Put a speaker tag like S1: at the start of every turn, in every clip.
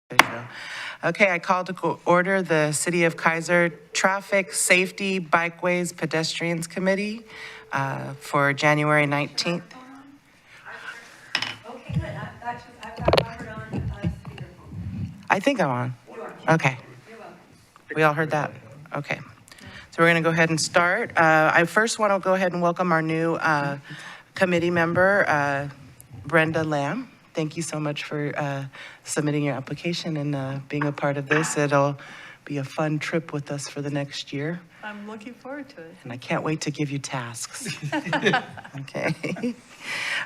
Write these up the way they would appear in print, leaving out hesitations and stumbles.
S1: There you go. Okay, I call to order the City of Keizer Traffic Safety Bikeways Pedestrians Committee for January 19th.
S2: Okay, good. I've got Robert on speakerphone.
S1: I think I'm on.
S2: You are.
S1: Okay,
S2: You're welcome.
S1: we all heard that? Okay. So we're going to go ahead and start. I first want to go ahead and welcome our new committee member, Brenda Lamb. Thank you so much for submitting your application and being a part of this. It'll be a fun trip with us for the next year.
S3: I'm looking forward to it.
S1: And I can't wait to give you tasks. Okay.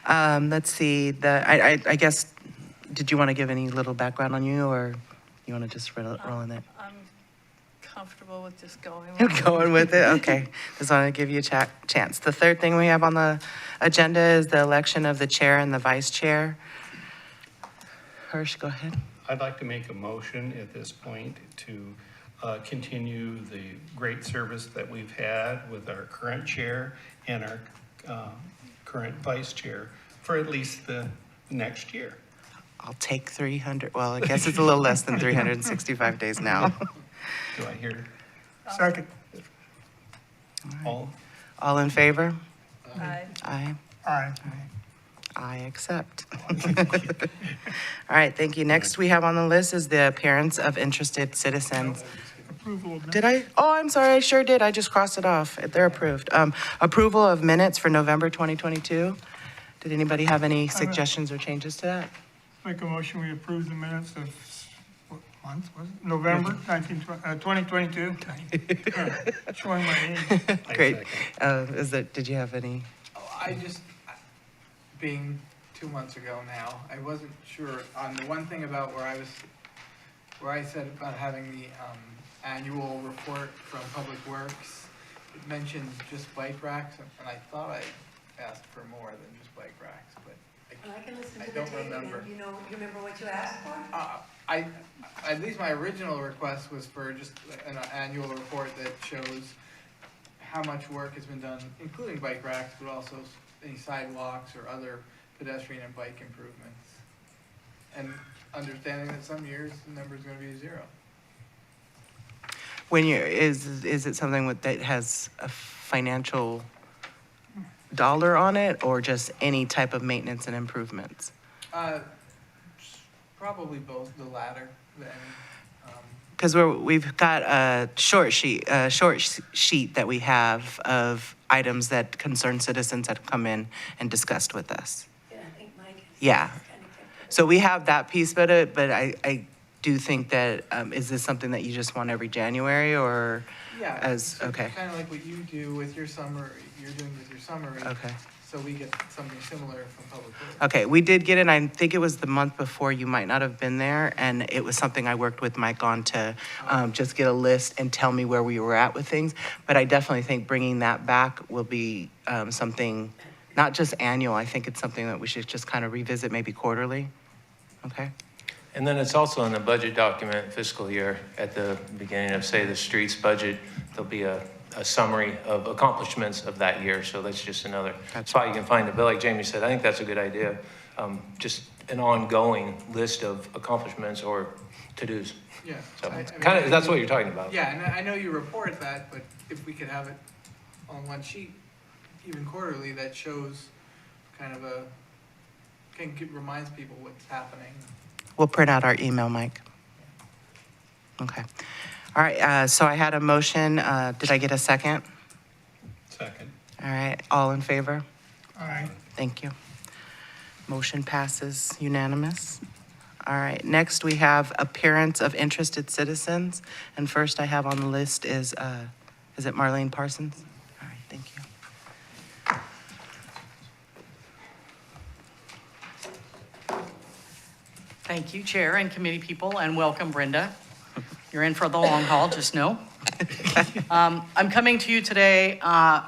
S1: Let's see, I guess, did you want to give any little background on you, or you want to just roll in it?
S3: I'm comfortable with just going.
S1: You're going with it? Okay. Just want to give you a chance. The third thing we have on the agenda is the election of the chair and the vice chair. Hirsch, go ahead.
S4: I'd like to make a motion at this point to continue the great service that we've had with our current chair and our current vice chair for at least the next year.
S1: I'll take 300, well, I guess it's a little less than 365 days now.
S4: Do I hear?
S5: Second.
S1: All in favor?
S3: Aye.
S1: Aye.
S5: Aye.
S1: I accept. All right, thank you. Next we have on the list is the appearance of interested citizens.
S5: Approval of
S1: Did I? Oh, I'm sorry, I sure did. I just crossed it off. They're approved. Approval of minutes for November 2022. Did anybody have any suggestions or changes to that?
S5: Make a motion, we approve the minutes of, what month was it? November 2022. Showing my age.
S1: Great.
S4: second.
S1: Did you have any?
S6: I just, being 2 months ago now, I wasn't sure on the one thing about where I said about having the annual report from Public Works. It mentioned just bike racks, and I thought I asked for more than just bike racks, but
S2: I can listen
S6: I
S2: to the
S6: don't
S2: tape
S6: remember.
S2: again. You remember what you asked for?
S6: at least my original request was for just an annual report that shows how much work has been done, including bike racks, but also any sidewalks or other pedestrian and bike improvements. And understanding that some years the number is going to be 0.
S1: When you is it something that has a financial dollar on it, or just any type of maintenance and improvements?
S6: Probably both, the latter.
S1: Because we've got a short sheet that we have of items that concerned citizens that have come in and discussed with us.
S2: Yeah, I think Mike has
S1: Yeah.
S2: kind of kept
S1: So we have that piece, but I do think that, is this something that you just want every January, or
S6: Yeah.
S1: okay.
S6: Kind of like what you do with your summer, you're doing with your summary.
S1: Okay.
S6: So we get something similar from Public Works.
S1: Okay, we did get it, I think it was the month before, you might not have been there, and it was something I worked with Mike on to just get a list and tell me where we were at with things. But I definitely think bringing that back will be something, not just annual, I think it's something that we should just kind of revisit maybe quarterly. Okay?
S7: And then it's also in the budget document fiscal year at the beginning of, say, the streets budget, there'll be a summary of accomplishments of that year. So that's just another spot you can find it. But like Jamie said, I think that's a good idea. Just an ongoing list of accomplishments or to-dos.
S6: Yeah.
S7: So
S6: I mean,
S7: kind of, that's what you're talking about.
S6: Yeah, and I know you report that, but if we could have it on one sheet, even quarterly, that shows kind of reminds people what's happening.
S1: We'll print out our email, Mike. Okay. All right, so I had a motion. Did I get a second?
S4: Second.
S1: All right, all in favor?
S5: Aye.
S1: Thank you. Motion passes unanimous. All right, next we have appearance of interested citizens. And first I have on the list is it Marlene Parsons? All right, thank you.
S8: Thank you, Chair and committee people, and welcome, Brenda. You're in for the long haul, just know. I'm coming to you today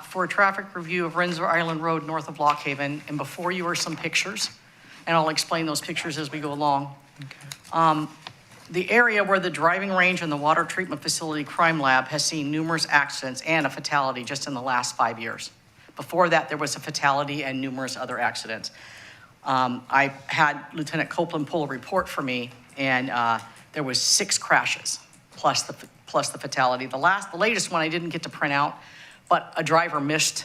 S8: for a traffic review of Rensselaer Island Road north of Lock Haven, and before you are some pictures, and I'll explain those pictures as we go along. The area where the driving range and the water treatment facility crime lab has seen numerous accidents and a fatality just in the last 5 years. Before that, there was a fatality and numerous other accidents. I had Lieutenant Copeland pull a report for me, and there was 6 crashes, plus the fatality. The latest one I didn't get to print out, but a driver missed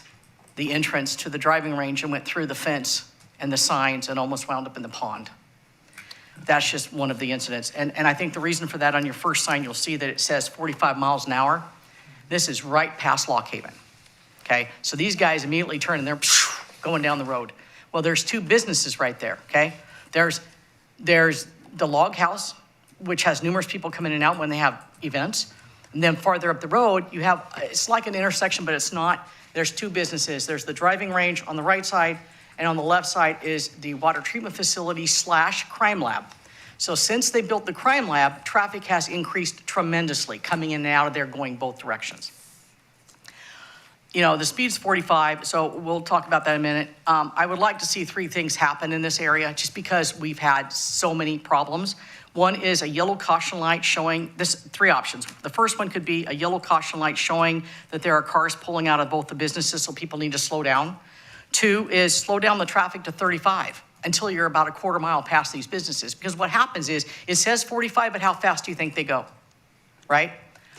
S8: the entrance to the driving range and went through the fence and the signs and almost wound up in the pond. That's just one of the incidents. And I think the reason for that, on your first sign, you'll see that it says 45 miles an hour. This is right past Lock Haven, okay? So these guys immediately turn and they're going down the road. Well, there's 2 businesses right there, okay? There's the log house, which has numerous people come in and out when they have events. And then farther up the road, you have, it's like an intersection, but it's not. There's 2 businesses. There's the driving range on the right side, and on the left side is the water treatment facility / crime lab. So since they built the crime lab, traffic has increased tremendously, coming in and out of there, going both directions. You know, the speed's 45, so we'll talk about that in a minute. I would like to see 3 things happen in this area, just because we've had so many problems. One is a yellow caution light showing, 3 options. The first one could be a yellow caution light showing that there are cars pulling out of both the businesses, so people need to slow down. 2 is slow down the traffic to 35 until you're about a quarter mile past these businesses. Because what happens is, it says 45, but how fast do you think they go, right?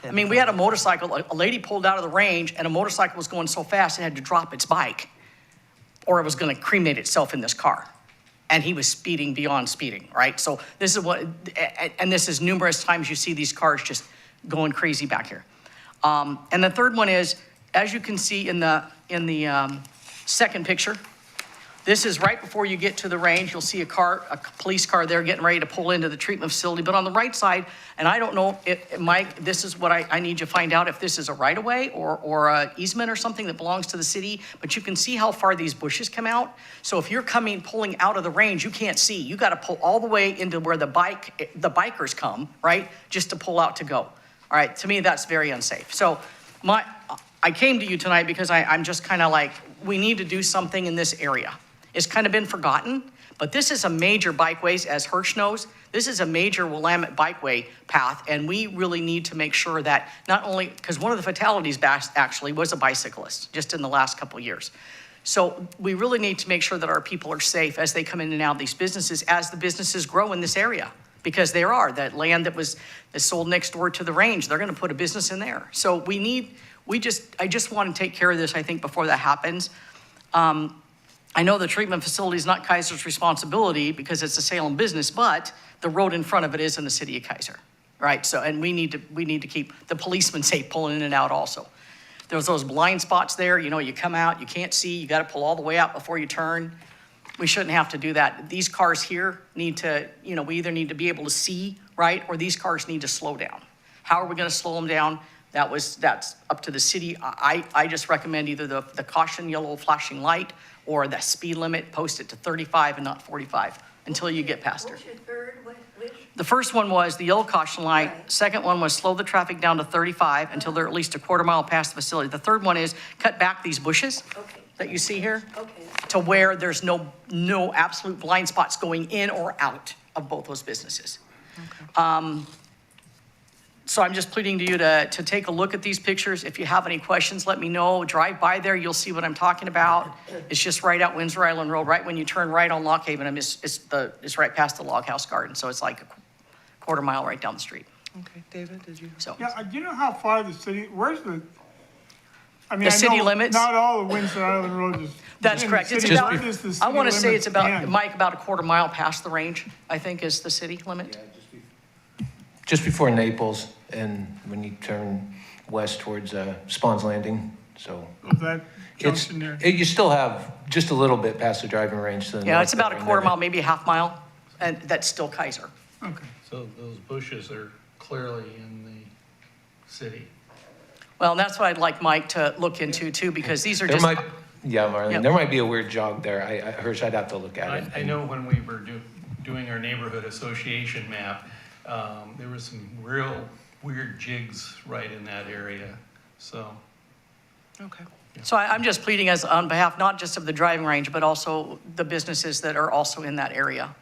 S8: I mean, we had a motorcycle, a lady pulled out of the range, and a motorcycle was going so fast it had to drop its bike, or it was gonna cremate itself in this car. And he was speeding beyond speeding, right? So this is what, and this is numerous times you see these cars just going crazy back here. And the third one is, as you can see in the second picture, this is right before you get to the range. You'll see a police car there getting ready to pull into the treatment facility. But on the right side, and I don't know, Mike, this is what I need you to find out, if this is a right-of-way or a easement or something that belongs to the city. But you can see how far these bushes come out. So if you're pulling out of the range, you can't see. You got to pull all the way into where the bikers come, right, just to pull out to go. All right, to me, that's very unsafe. So I came to you tonight because I'm just kind of like, we need to do something in this area. It's kind of been forgotten, but this is a major bikeways, as Hirsch knows. This is a major Willamette bikeway path, and we really need to make sure that not only, because one of the fatalities actually was a bicyclist just in the last couple of years. So we really need to make sure that our people are safe as they come in and out of these businesses, as the businesses grow in this area, because there are that land that's sold next door to the range. They're going to put a business in there. So I just want to take care of this, I think, before that happens. I know the treatment facility is not Keizer's responsibility because it's a Salem business, but the road in front of it is in the city of Keizer, right? So, and we need to keep the policemen safe pulling in and out also. There's those blind spots there, you know, you come out, you can't see, you got to pull all the way out before you turn. We shouldn't have to do that. These cars here need to, you know, we either need to be able to see, right? Or these cars need to slow down. How are we going to slow them down? That's up to the city. I just recommend either the caution yellow flashing light or the speed limit, post it to 35 and not 45 until you get past her.
S2: What's your third, which?
S8: The first one was the yellow caution light.
S2: Right.
S8: Second one was slow the traffic down to 35 until they're at least a quarter mile past the facility. The third one is cut back these bushes
S2: Okay.
S8: that you see here
S2: Okay.
S8: to where there's no absolute blind spots going in or out of both those businesses. So I'm just pleading to you to take a look at these pictures. If you have any questions, let me know. Drive by there, you'll see what I'm talking about. It's just right out Windsor Island Road, right when you turn right on Lock Haven. It's right past the Log House Garden, so it's like a quarter mile right down the street.
S1: Okay, David, did you?
S8: So
S5: Yeah, do you know how far the city, where's the, I mean,
S8: The city
S5: I know
S8: limits?
S5: not all of Windsor Island Road is.
S8: that's
S5: in the
S8: correct. It's
S5: city.
S8: about,
S5: Where does the
S8: I
S5: city
S8: want to say
S5: limits
S8: it's about,
S5: end?
S8: Mike, about a quarter mile past the range, I think is the city limit.
S7: Just before Naples, and when you turn west towards Spawn's Landing, so.
S5: Of that
S7: It's,
S5: junction there.
S7: you still have just a little bit past the driving range to the
S8: Yeah,
S7: north
S8: it's about a
S7: there, and
S8: quarter
S7: then
S8: mile, maybe a half mile, and that's still Keizer.
S5: Okay.
S4: So those bushes are clearly in the city.
S8: Well, and that's what I'd like Mike to look into too, because these are
S7: There
S8: just.
S7: might, yeah, Marlene,
S8: Yep.
S7: there might be a weird jog there. Hirsch, I'd have to look at it.
S4: I know when we were doing our neighborhood association map, there was some real weird jigs right in that area, so.
S1: Okay.
S8: So I'm just pleading as on behalf, not just of the driving range, but also the businesses that are also in that area.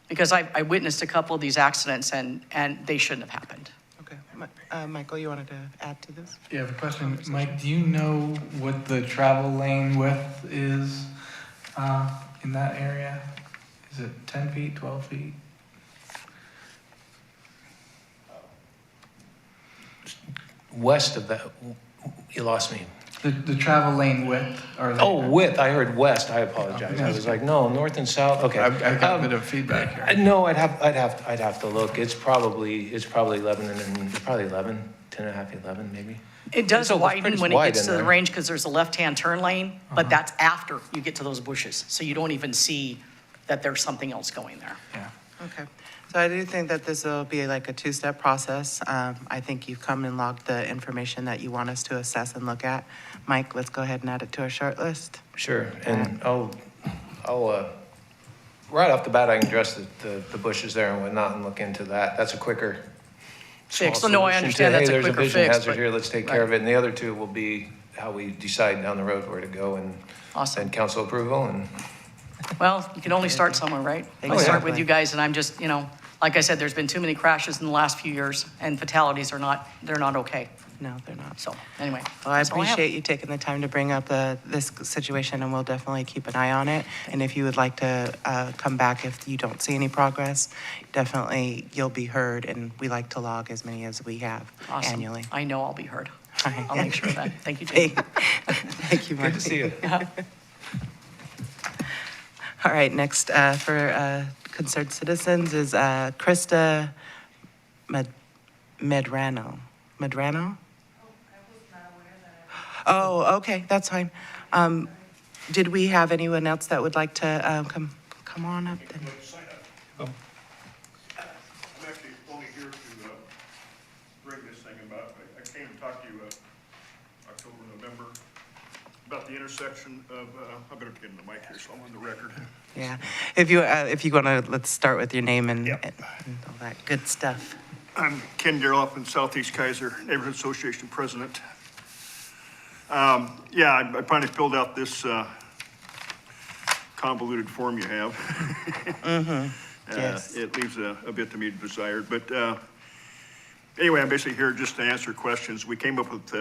S8: Because I witnessed a couple of these accidents and they shouldn't have happened.
S1: Okay. Michael, you wanted to add to this?
S6: Yeah, I have a question. Mike, do you know what the travel lane width is in that area? Is it 10 feet, 12 feet?
S7: west of that, you lost me.
S6: The travel lane width, or the.
S7: Oh, width, I heard west, I apologize. I was like, no, north and south, okay.
S6: I've got a bit of feedback here.
S7: No, I'd have to look. It's probably 11 and, probably 11, 10 and a half, 11 maybe.
S8: It does
S7: It's
S8: widen
S7: pretty
S8: when it
S7: wide
S8: gets
S7: in
S8: to the
S7: there.
S8: range because there's a left-hand turn lane, but that's after you get to those bushes. So you don't even see that there's something else going there.
S6: Yeah.
S1: Okay. So I do think that this will be like a two-step process. I think you've come and logged the information that you want us to assess and look at. Mike, let's go ahead and add it to our short list.
S7: Sure, and I'll, right off the bat, I can address the bushes there and whatnot and look into that. That's a quicker, small
S8: Fix. So no, I
S7: solution
S8: understand
S7: to,
S8: that's a
S7: hey, there's
S8: quicker
S7: vision
S8: fix,
S7: hazard
S8: but-
S7: here, let's take care of it. And the other two will be how we decide down the road where to go and
S8: Awesome.
S7: then council approval and.
S8: Well, you can only start somewhere, right? I start
S1: Exactly.
S8: with you guys, and I'm just, like I said, there's been too many crashes in the last few years, and fatalities they're not okay.
S1: No, they're not.
S8: So, anyway.
S1: Well, I
S8: that's all have.
S1: appreciate you taking the time to bring up this situation, and we'll definitely keep an eye on it. And if you would like to come back if you don't see any progress, definitely you'll be heard, and we like to log as many as we have
S8: Awesome.
S1: annually.
S8: I know I'll be heard.
S1: All right.
S8: I'll make sure of that. Thank you, Jane.
S1: Thank you, Mark.
S7: Good to see you.
S1: All right, next for concerned citizens is Krista Medrano. Medrano? Oh, okay, that's fine. Did we have anyone else that would like to come on up then?
S9: I'm actually only here to bring this thing about. I came and talked to you October, November, about the intersection of, I better get in the mic here so I'm on the record.
S1: Yeah, if you want to, let's start with your name and
S9: Yep.
S1: and all that good stuff.
S9: I'm Ken Gerloff in Southeast Keizer, Neighborhood Association President. Yeah, I finally filled out this convoluted form you have.
S1: Yes.
S9: It leaves a bit to be desired, but anyway, I'm basically here just to answer questions. We came up with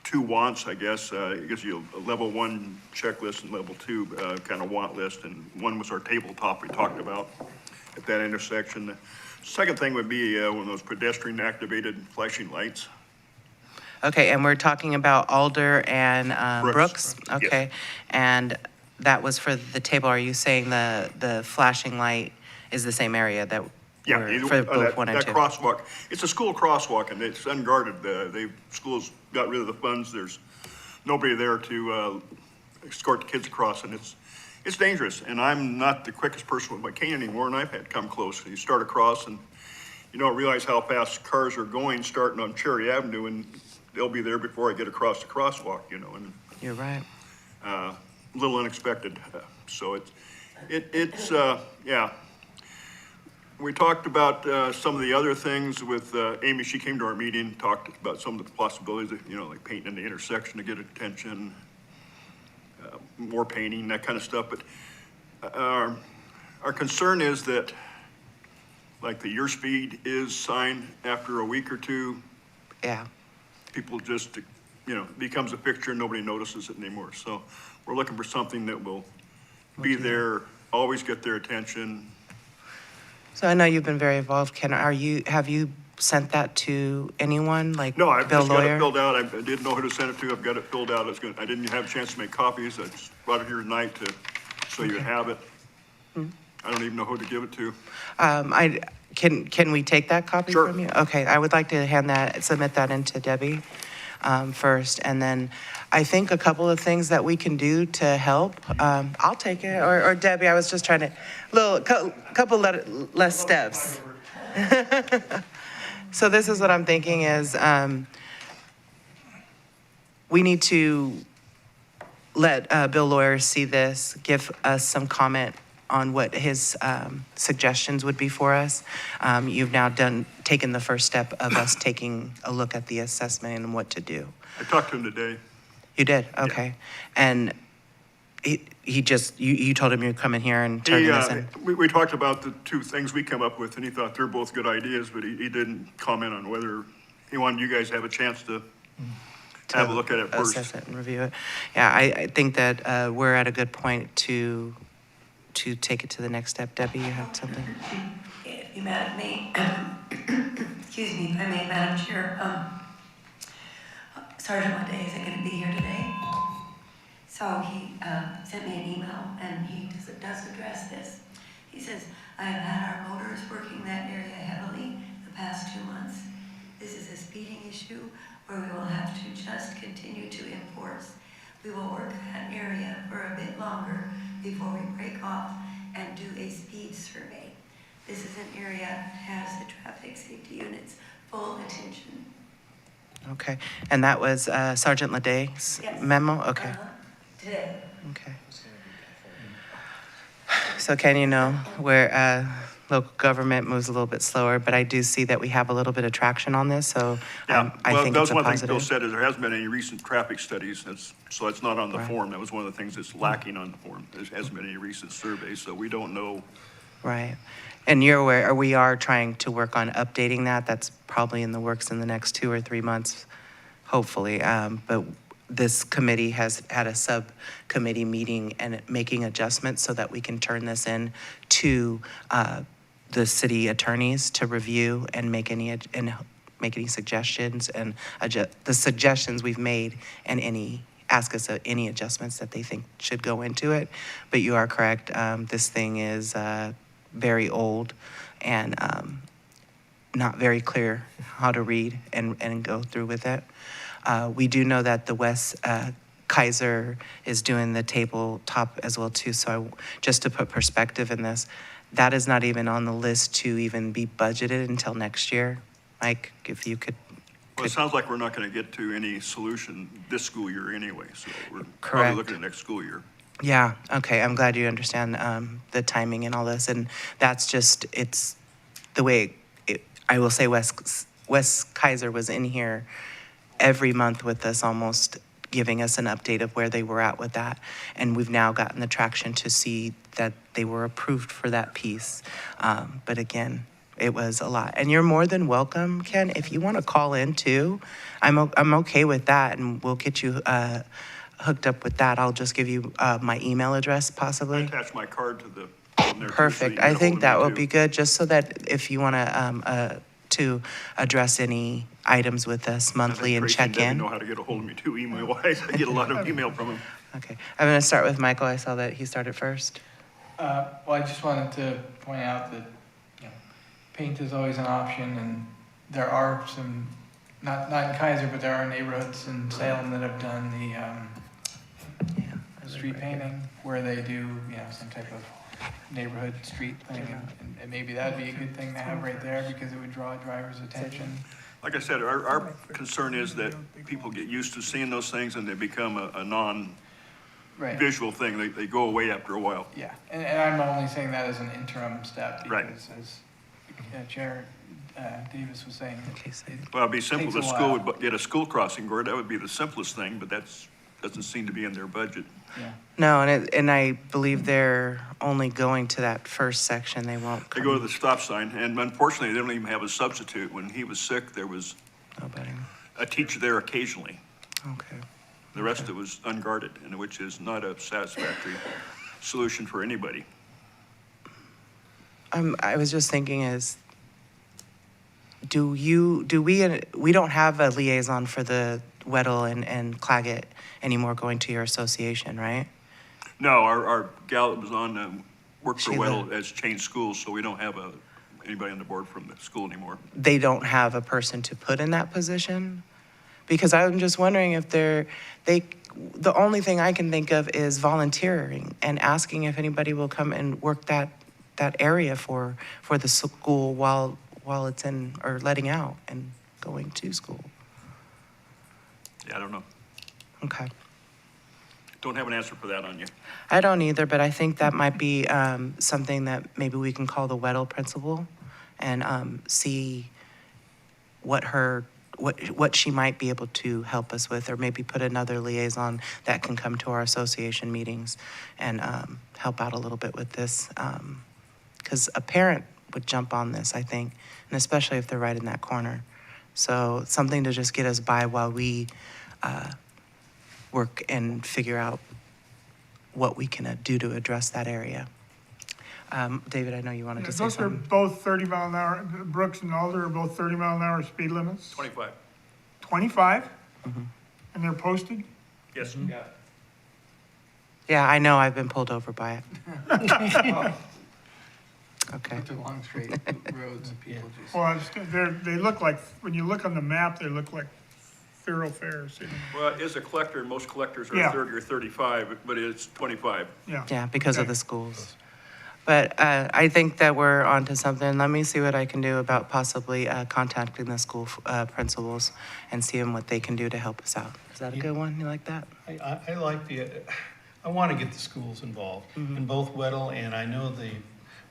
S9: two wants, I guess. It gives you a level 1 checklist and level 2 kind of want list, and one was our tabletop we talked about at that intersection. The second thing would be one of those pedestrian activated flashing lights.
S1: Okay, and we're talking about Alder and
S9: Brooks.
S1: Brooks?
S9: Yes.
S1: Okay, and that was for the table. Are you saying the flashing light is the same area that
S9: Yeah,
S1: were
S9: either-
S1: for both one and
S9: that
S1: two?
S9: crosswalk, it's a school crosswalk and it's unguarded. Schools got rid of the funds. There's nobody there to escort the kids across, and it's dangerous. And I'm not the quickest person with my cane anymore, and I've had come close. You start across and you don't realize how fast cars are going starting on Cherry Avenue, and they'll be there before I get across the crosswalk, and
S1: You're right.
S9: a little unexpected. So it's yeah. We talked about some of the other things with Amy. She came to our meeting, talked about some of the possibilities, like painting in the intersection to get attention, more painting, that kind of stuff. But our concern is that, like the your speed is sign, after a week or two,
S1: Yeah.
S9: people just, becomes a picture and nobody notices it anymore. So we're looking for something that will be there, always get their attention.
S1: So I know you've been very involved, Ken. Have you sent that to anyone, like
S9: No, I've
S1: Bill
S9: just got it
S1: Lawyer?
S9: filled out. I didn't know who to send it to. I've got it filled out. I didn't have a chance to make copies. I just brought it here tonight so you have it. I don't even know who to give it to.
S1: Can we take that copy
S9: Sure.
S1: from you? Okay, I would like to submit that into Debbie first, and then I think a couple of things that we can do to help. I'll take it, or Debbie. I was just trying to couple less steps. So this is what I'm thinking is we need to let Bill Lawyer see this, give us some comment on what his suggestions would be for us. You've now taken the first step of us taking a look at the assessment and what to do.
S9: I talked to him today.
S1: You did? Okay. And he just, you told him you'd come in here and turn this in?
S9: We talked about the two things we come up with, and he thought they're both good ideas, but he didn't comment on whether he wanted you guys to have a chance to have a look at it first.
S1: Assess it and review it. Yeah, I think that we're at a good point to take it to the next step. Debbie, you have something?
S2: If you mad at me, excuse me, if I may, Madam Chair, Sergeant Lede isn't gonna be here today. So he sent me an email, and he does address this. He says, I have had our motors working that area heavily the past 2 months. This is a speeding issue where we will have to just continue to enforce. We will work that area for a bit longer before we break off and do a speed survey. This is an area that has the traffic safety unit's full attention.
S1: Okay, and that was Sergeant Lede's
S2: Yes.
S1: memo? Okay,
S2: Today.
S1: okay. So Ken, you know, where local government moves a little bit slower, but I do see that we have a little bit of traction on this, so
S9: Yeah,
S1: I
S9: well,
S1: think
S9: that
S1: it's
S9: was
S1: a
S9: one thing Bill
S1: positive.
S9: said, is there hasn't been any recent traffic studies, so that's not on the
S1: Right.
S9: form. That was one of the things that's lacking on the form. There hasn't been any recent surveys, so we don't know.
S1: Right. And you're aware, or we are trying to work on updating that. That's probably in the works in the next 2 or 3 months, hopefully. But this committee has had a subcommittee meeting and making adjustments so that we can turn this in to the city attorneys to review and make any suggestions and the suggestions we've made and ask us any adjustments that they think should go into it. But you are correct. This thing is very old and not very clear how to read and go through with it. We do know that the West Keizer is doing the tabletop as well too. So just to put perspective in this, that is not even on the list to even be budgeted until next year. Mike, if you could.
S9: Well, it sounds like we're not going to get to any solution this school year anyway, so we're
S1: Correct.
S9: probably looking at next school year.
S1: Yeah, okay, I'm glad you understand the timing and all this, and that's just, it's the way, I will say Wes Keizer was in here every month with us, almost giving us an update of where they were at with that, and we've now gotten the traction to see that they were approved for that piece, but again, it was a lot. And you're more than welcome, Ken, if you want to call in too, I'm okay with that, and we'll get you hooked up with that. I'll just give you my email address
S9: I
S1: possibly.
S9: attached my card to the, on there too, so
S1: Perfect.
S9: you can
S1: I
S9: get
S1: think
S9: ahold
S1: that
S9: of me,
S1: would
S9: too.
S1: be good, just so that if you want to address any items with us
S9: I think
S1: monthly and
S9: Tracy
S1: check
S9: and Debbie
S1: in.
S9: know how to get a hold of me too, email-wise. I get a lot of email from them.
S1: Okay, I'm going to start with Michael. I saw that he started first.
S6: Well, I just wanted to point out that, you know, paint is always an option, and there are some, not in Keizer, but there are neighborhoods in Salem that have done the
S1: Yeah.
S6: street painting, where they do, you know, some type of neighborhood street thing, and maybe that'd be a good thing to have right there, because it would draw drivers' attention.
S9: Like I said, our concern is that people get used to seeing those things and they become a non-visual
S6: Right,
S9: thing. They go away after a while.
S6: yeah, and I'm only saying that as an interim step,
S9: Right.
S6: because as Chair Davis was saying,
S1: Okay, so-
S9: Well, it'd be simple,
S6: Takes
S9: the
S6: a
S9: school
S6: while.
S9: would get a school crossing guard. That would be the simplest thing, but doesn't seem to be in their budget.
S6: yeah.
S1: No, and I believe they're only going to that first section. They won't
S9: They
S1: come.
S9: go to the stop sign, and unfortunately, they don't even have a substitute. When he was sick, there was
S1: Nobody.
S9: a teacher there occasionally.
S1: Okay.
S9: The rest of it was unguarded, and which is not a satisfactory solution for anybody.
S1: I was just thinking we don't have a liaison for the Weddell and Claggett anymore going to your association, right?
S9: No, our gal that was on, worked for
S1: Sheila.
S9: Weddell has changed schools, so we don't have anybody on the board from the school anymore.
S1: They don't have a person to put in that position? Because I'm just wondering if the only thing I can think of is volunteering and asking if anybody will come and work that area for the school while it's in, or letting out and going to school.
S9: Yeah, I don't know.
S1: Okay.
S9: Don't have an answer for that on you.
S1: I don't either, but I think that might be something that maybe we can call the Weddell principal and see what she might be able to help us with, or maybe put another liaison that can come to our association meetings and help out a little bit with this. Because a parent would jump on this, I think, and especially if they're right in that corner. So something to just get us by while we work and figure out what we can do to address that area. David, I know you wanted to say
S5: Those are
S1: something.
S5: both 30 mile an hour, Brooks and Alder are both 30 mile an hour speed limits?
S9: 25.
S5: 25? And they're posted?
S9: Yes.
S7: Yeah.
S1: Yeah, I know, I've been pulled over by it. Okay.
S6: Such a long straight roads and people just.
S5: Well, they look like, when you look on the map, they look like thoroughfares, you know?
S9: Well, as a collector, most collectors are
S5: Yeah.
S9: 30 or 35, but it's 25.
S5: Yeah.
S1: Yeah, because of
S5: Okay.
S1: the schools. But I think that we're onto something. Let me see what I can do about possibly contacting the school principals and seeing what they can do to help us out. Is that a good one? You like that?
S4: I like I want to get the schools involved in both Weddle, and I know the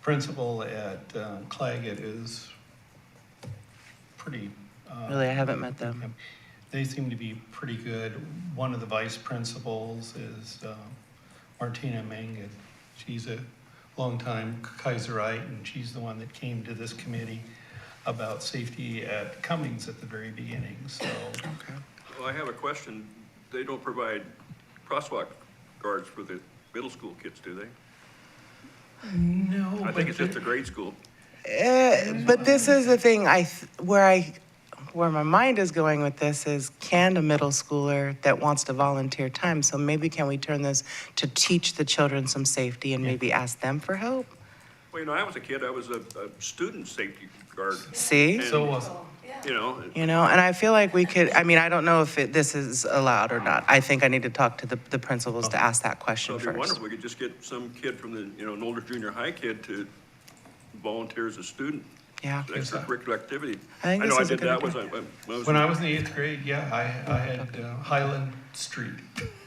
S4: principal at Claggett is pretty.
S1: Really, I haven't met them.
S4: They seem to be pretty good. One of the vice principals is Martina Mangin. She's a longtime Keizerite, and she's the one that came to this committee about safety at Cummings at the very beginning, so.
S9: Well, I have a question. They don't provide crosswalk guards for the middle school kids, do they?
S4: No.
S9: I think it's just a grade school.
S1: But this is the thing, where my mind is going with this is, can a middle schooler that wants to volunteer time, so maybe can we turn this to teach the children some safety and maybe ask them for help?
S9: Well, you know, I was a kid, I was a student safety guard.
S1: See?
S9: And,
S4: So was,
S9: you know,
S1: And I feel like we could, I mean, I don't know if this is allowed or not. I think I need to talk to the principals to ask that question
S9: it'd be
S1: first.
S9: wonderful. We could just get some kid from the, an older junior high kid to volunteer as a student.
S1: Yeah.
S9: Extracurricular activity.
S1: I think
S9: know
S1: this
S9: I
S1: is a
S9: did
S1: good
S9: that
S1: idea.
S4: when I was in the 8th grade, yeah, I had Highland Street.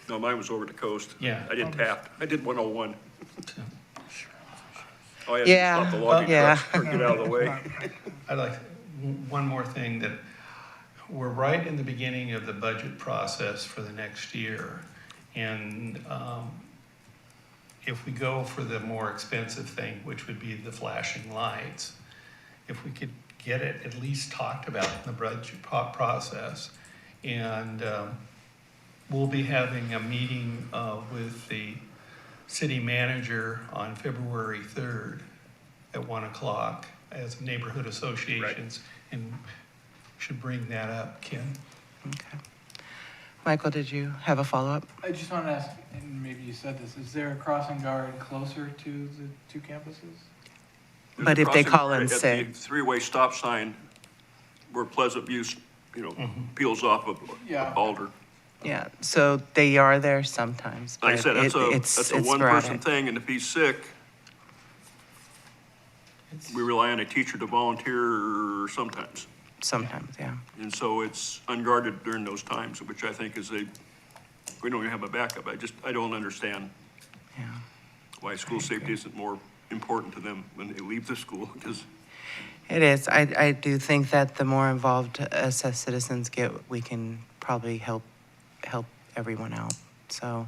S9: No, mine was over the coast.
S4: Yeah.
S9: I did Taft. I did 101. Oh, I had
S1: Yeah,
S9: to stop the logging
S1: yeah.
S9: trucks or get out of the way.
S4: I'd like, one more thing, that we're right in the beginning of the budget process for the next year. And if we go for the more expensive thing, which would be the flashing lights, if we could get it at least talked about in the budget process. And we'll be having a meeting with the city manager on February 3rd at 1 o'clock as neighborhood associations. And should bring that up, Ken.
S1: Okay. Michael, did you have a follow-up?
S6: I just want to ask, and maybe you said this, is there a crossing guard closer to the two campuses?
S1: But
S9: There's a
S1: if they
S9: crossing
S1: call in
S9: at the
S1: sick.
S9: three-way stop sign where Pleasant View, peels off of
S6: Yeah.
S9: Alder.
S1: Yeah, so they are there sometimes.
S9: Like I
S1: but
S9: said, that's
S1: it's
S9: a one-person
S1: sporadic.
S9: thing, and if he's sick, we rely on a teacher to volunteer sometimes.
S1: Sometimes, yeah.
S9: And so it's unguarded during those times, which I think is we don't even have a backup. I don't understand
S1: Yeah.
S9: why school safety isn't more important to them when they leave the school, because
S1: It is. I do think that the more involved us as citizens get, we can probably help everyone out. So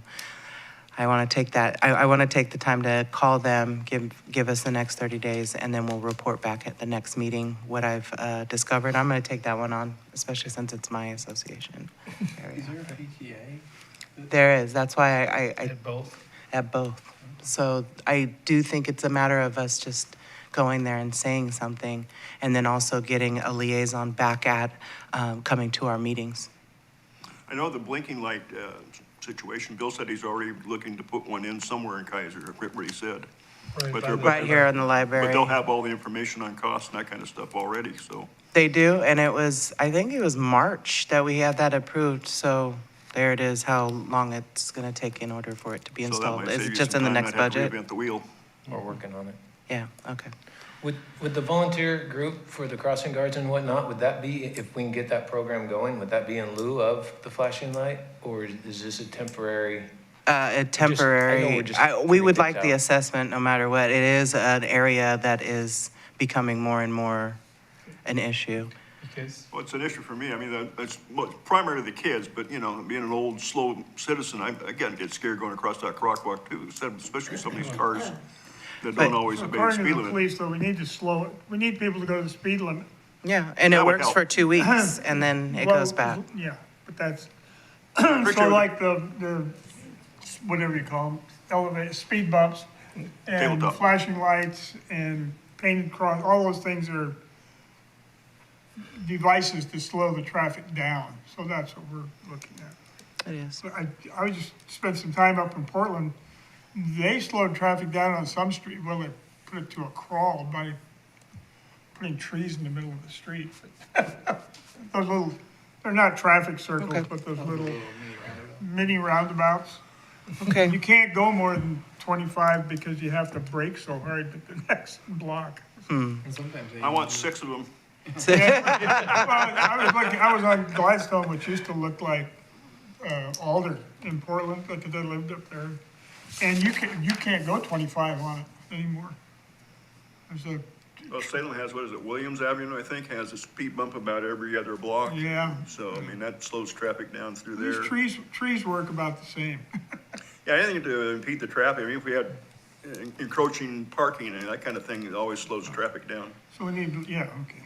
S1: I want to take that, I want to take the time to call them, give us the next 30 days, and then we'll report back at the next meeting what I've discovered. I'm going to take that one on, especially since it's my association area.
S6: Is there a PTA?
S1: There is. That's why I
S4: At both.
S1: at both. So I do think it's a matter of us just going there and saying something, and then also getting a liaison back at coming to our meetings.
S9: I know the blinking light situation, Bill said he's already looking to put one in somewhere in Keizer, I forget what he said. But they're-
S1: Right here in the
S9: But
S1: library.
S9: they'll have all the information on costs and that kind of stuff already, so.
S1: They do, and I think it was March that we had that approved, so there it is, how long it's gonna take in order for it to be
S9: So that
S1: installed.
S9: might
S1: Is
S9: save
S1: it
S9: you
S1: just
S9: some
S1: in the
S9: time,
S1: next
S9: not have to
S1: budget?
S9: reinvent the wheel.
S7: We're working on it.
S1: Yeah, okay.
S7: Would the volunteer group for the crossing guards and whatnot, would that be, if we can get that program going, would that be in lieu of the flashing light? Or is this a temporary?
S1: A temporary,
S7: we're just
S1: we
S7: getting
S1: would
S7: things
S1: like the
S7: out.
S1: assessment no matter what. It is an area that is becoming more and more an issue.
S4: Because
S9: Well, it's an issue for me. I mean, it's primarily the kids, but, being an old, slow citizen, I, again, get scared going across that crosswalk too, especially some of these cars that don't
S1: But-
S9: always obey the
S5: According
S9: speed
S5: to the
S9: limit.
S5: police, though, we need to slow it. We need people to go to the speed limit.
S1: Yeah, and
S9: That
S1: it
S9: would
S1: works
S9: help.
S1: for 2 weeks, and then it goes
S5: Well,
S1: back.
S5: Yeah, but that's,
S9: Richard-
S5: so like the, whatever you call them, elevated, speed bumps and
S9: Tabletop.
S5: flashing lights and painted cross, all those things are devices to slow the traffic down. So that's what we're looking at.
S1: It is.
S5: I just spent some time up in Portland. They slowed traffic down on some street, well, they put it to a crawl by putting trees in the middle of the street. Those little, they're not traffic circles,
S1: Okay.
S5: but those little mini roundabouts.
S1: Okay.
S5: You can't go more than 25 because you have to brake so hard at the next block.
S6: And sometimes they
S9: I want
S6: use-
S9: 6 of them.
S5: Well, I was on Gladstone, which used to look like Alder in Portland, like they lived up there. And you can't go 25 on it anymore. There's a,
S9: Well, Salem has, what is it, Williams Avenue, I think, has a speed bump about every other block.
S5: yeah,
S9: So, I mean, that slows traffic down through
S5: these
S9: there.
S5: trees work about the same.
S9: Yeah, anything to impede the traffic. I mean, if we had encroaching parking and that kind of thing, it always slows traffic down.
S5: So we need, yeah, okay.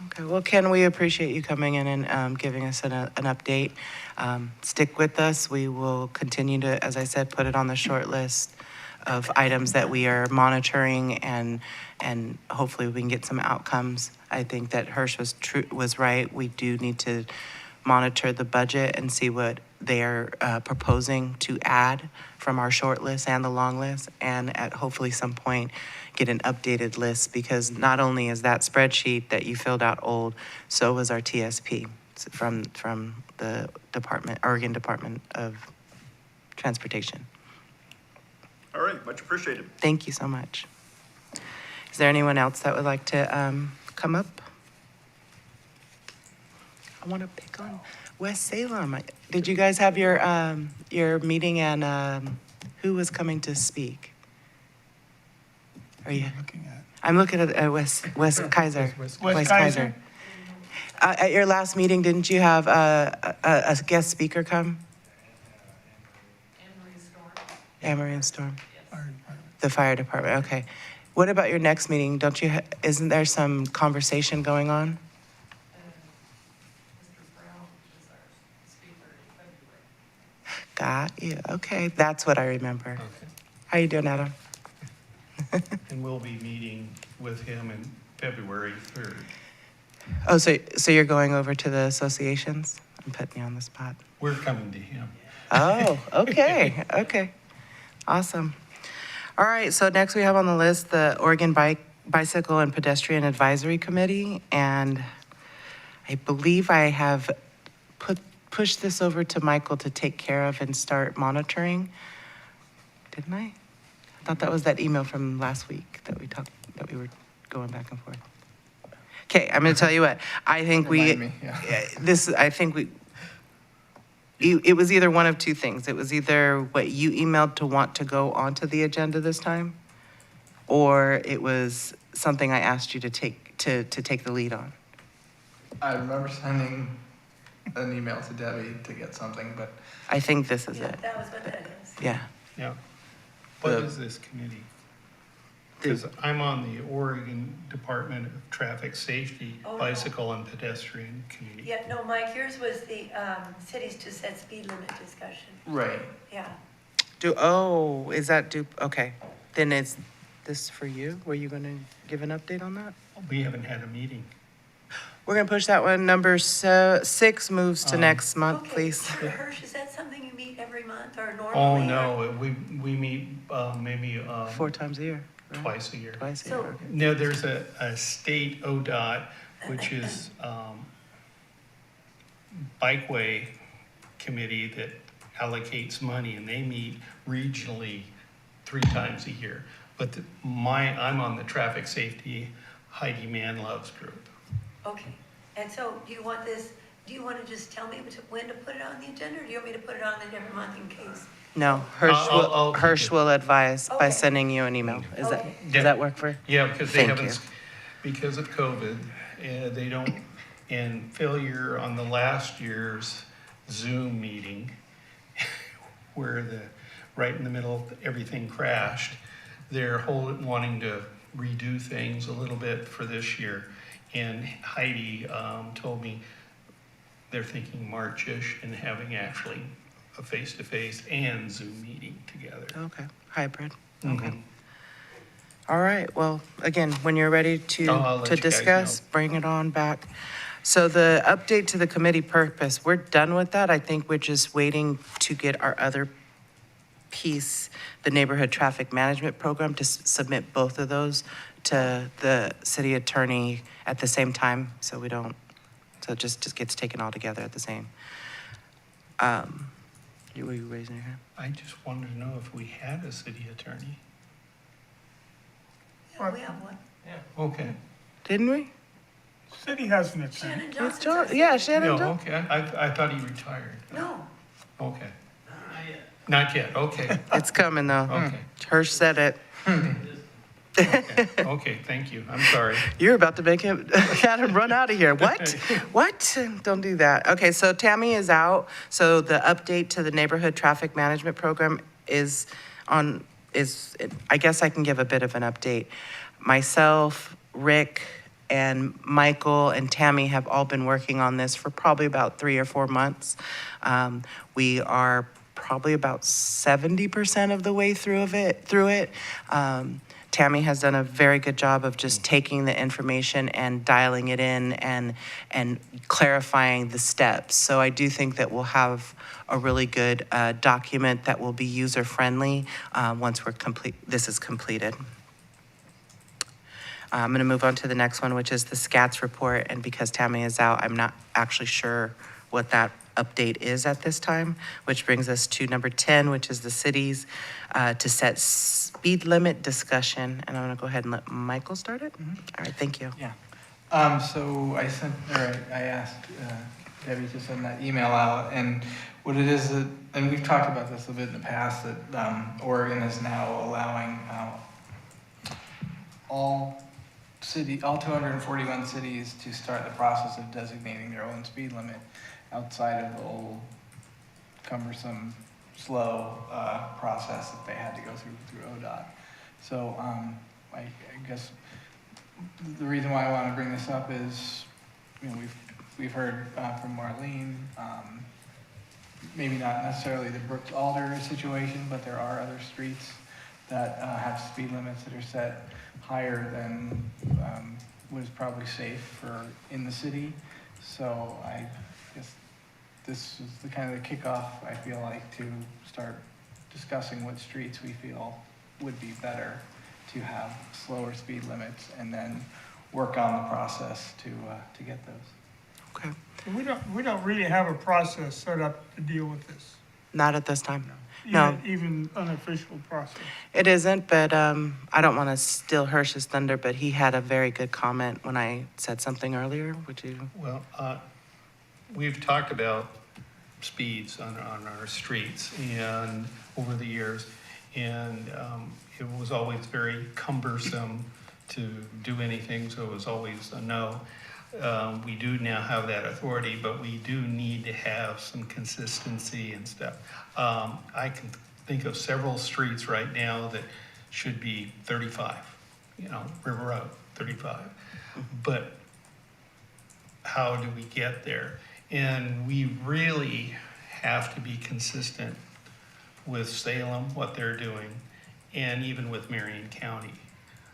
S1: Okay, well, Ken, we appreciate you coming in and giving us an update. Stick with us. We will continue to, as I said, put it on the short list of items that we are monitoring, and hopefully we can get some outcomes. I think that Hirsch was right. We do need to monitor the budget and see what they are proposing to add from our short list and the long list, and at hopefully some point get an updated list, because not only is that spreadsheet that you filled out old, so was our TSP from the Oregon Department of Transportation.
S9: All right, much appreciated.
S1: Thank you so much. Is there anyone else that would like to come up? I want to pick on West Salem. Did you guys have your meeting, and who was coming to speak? Are you?
S5: Looking at.
S1: I'm looking at West Keizer.
S5: West
S1: Keizer. At your last meeting, didn't you have a guest speaker come? Anne-Marie and Storm. The fire department, okay. What about your next meeting? Don't you, isn't there some conversation going on? Got you, okay, that's what I remember.
S4: Okay.
S1: How you doing, Adam?
S4: And we'll be meeting with him in February 3rd.
S1: Oh, so you're going over to the associations? I'm putting you on the spot.
S4: We're coming to him.
S1: Oh, okay, okay. Awesome. All right, so next we have on the list the Oregon Bicycle and Pedestrian Advisory Committee, and I believe I have pushed this over to Michael to take care of and start monitoring. Didn't I? I thought that was that email from last week that we were going back and forth. Okay, I'm gonna tell you what, I think
S6: Remind me, yeah.
S1: it was either one of two things. It was either what you emailed to want to go onto the agenda this time, or it was something I asked you to take the lead on.
S6: I remember sending an email to Debbie to get something, but
S1: I think this is it.
S2: That was what that is.
S1: Yeah.
S4: Yeah. What
S1: The-
S4: is this committee? Because I'm on the Oregon Department of Traffic Safety
S2: Oh, no.
S4: Bicycle and Pedestrian Committee.
S2: Yeah, no, Mike, yours was the cities to set speed limit discussion.
S6: right.
S2: Yeah.
S1: Is that okay. Then is this for you? Were you gonna give an update on that?
S4: We haven't had a meeting.
S1: We're gonna push that one. Number 6 moves to next month,
S2: Okay,
S1: please.
S2: Hirsch, is that something you meet every month or normally?
S4: Oh,
S2: or-
S4: no, we meet maybe
S1: 4 times a year. Right?
S4: twice a year.
S1: Twice a year,
S2: So-
S1: okay.
S4: No, there's a state ODOT, which is Bikeway committee that allocates money, and they meet regionally 3 times a year. But I'm on the traffic safety Heidi Manlove's group.
S2: Okay, and so do you want to just tell me when to put it on the agenda, or do you want me to put it on it every month in case?
S1: No, Hirsch
S4: I'll keep
S1: Hirsch
S4: it.
S1: will advise by
S2: Okay.
S1: sending you an email.
S2: Okay.
S1: Does that work for?
S4: Yeah, because they
S1: Thank
S4: haven't, because of COVID, they don't, and failure on the last year's Zoom meeting, where right in the middle, everything crashed, they're wanting to redo things a little bit for this year. And Heidi told me they're thinking March-ish and having actually a face-to-face and Zoom meeting together.
S1: Okay, hybrid.
S4: Mhm.
S1: All right, well, again, when you're ready
S4: I'll let
S1: to
S4: you guys
S1: discuss,
S4: know.
S1: bring it on back. So the update to the committee purpose, we're done with that. I think we're just waiting to get our other piece, the neighborhood traffic management program, to submit both of those to the city attorney at the same time, so we don't, so it just gets taken all together at the same. Were you raising your hand?
S4: I just wanted to know if we had a city attorney.
S2: Yeah, we have one.
S4: Okay.
S1: Didn't we?
S5: City has an attorney.
S2: Shannon
S1: It's
S2: Johnson's
S1: John,
S2: our
S1: yeah,
S2: city-
S1: Shannon
S4: No,
S1: Johnson.
S4: okay, I thought he retired.
S2: No,
S4: Okay. Not yet, okay,
S1: It's coming though.
S4: okay.
S1: Hirsch said it.
S4: Okay, thank you, I'm sorry.
S1: You're about to make him, had him run out of here. What? What? Don't do that. Okay, so Tammy is out. So the update to the neighborhood traffic management program is I guess I can give a bit of an update. Myself, Rick, and Michael and Tammy have all been working on this for probably about 3 or 4 months. We are probably about 70% of the way through it. Tammy has done a very good job of just taking the information and dialing it in and clarifying the steps. So I do think that we'll have a really good document that will be user-friendly once this is completed. I'm going to move on to the next one, which is the SCATS report. And because Tammy is out, I'm not actually sure what that update is at this time, which brings us to number 10, which is the cities to set speed limit discussion. And I'm going to go ahead and let Michael start it. All right, thank you.
S6: Yeah. So I asked Debbie to send that email out, and what it is that, and we've talked about this a bit in the past, that Oregon is now allowing all 241 cities to start the process of designating their own speed limit outside of the old cumbersome, slow process that they had to go through ODOT. So I guess the reason why I want to bring this up is, we've heard from Marlene, maybe not necessarily the Brooks Alder situation, but there are other streets that have speed limits that are set higher than was probably safe for in the city. So I guess this is the kind of the kickoff, I feel like, to start discussing what streets we feel would be better to have slower speed limits, and then work on the process to get those.
S1: Okay.
S5: We don't really have a process set up to deal with this.
S1: Not at this time. No.
S5: Even unofficial process.
S1: It isn't, but I don't want to steal Hirsch's thunder, but he had a very good comment when I said something earlier. Would you?
S4: Well, we've talked about speeds on our streets and over the years, and it was always very cumbersome to do anything, so it was always a no. We do now have that authority, but we do need to have some consistency and stuff. I can think of several streets right now that should be 35, River Road, 35. But how do we get there? And we really have to be consistent with Salem, what they're doing, and even with Marion County.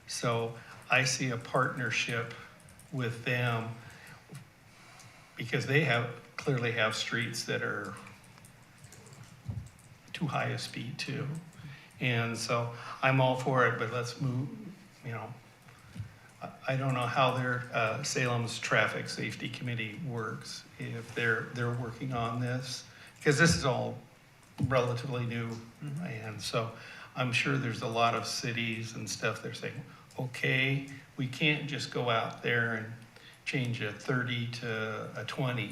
S4: So I see a partnership with them, because they clearly have streets that are too high a speed too. And so I'm all for it, but let's move, I don't know how their Salem's Traffic Safety Committee works, if they're working on this, because this is all relatively new. And so I'm sure there's a lot of cities and stuff they're saying, okay, we can't just go out there and change a 30 to a 20